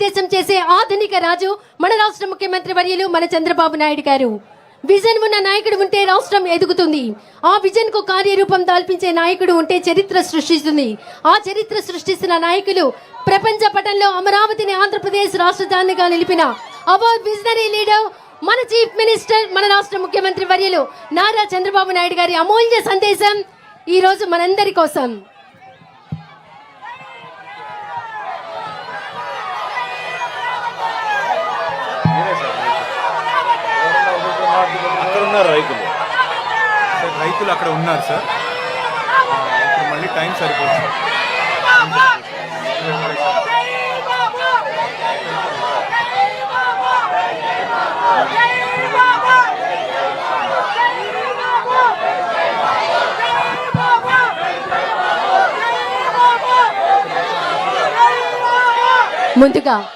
దేశం చేసే ఆధునిక రాజు మన రాష్ట్ర ముఖ్యమంత్రి వర్యులు మన చంద్రబాబు నాయుడు గారు. విజన్ ఉన్న నాయకుడు ఉంటే రాష్ట్రం ఎదుగుతుంది. ఆ విజన్ కు కార్యరూపం దాల్పించే నాయకుడు ఉంటే చరిత్ర సృష్టిస్తుంది. ఆ చరిత్ర సృష్టిస్తున్న నాయకులు ప్రపంచ పటంలో అమరావతిని ఆంధ్రప్రదేశ్ రాజధానిగా నిలిపిన అవర్ విజనరీ లీడర్ మన చీఫ్ మినిస్టర్ మన రాష్ట్ర ముఖ్యమంత్రి వర్యులు నారా చంద్రబాబు నాయుడు గారి అమూల్య సందేశం ఈ రోజు మనందరి కోసం. రైతులు అక్కడ ఉన్నారు సార్. ఇప్పుడు మళ్ళీ టైం సరిపోతుంది. ముందుగా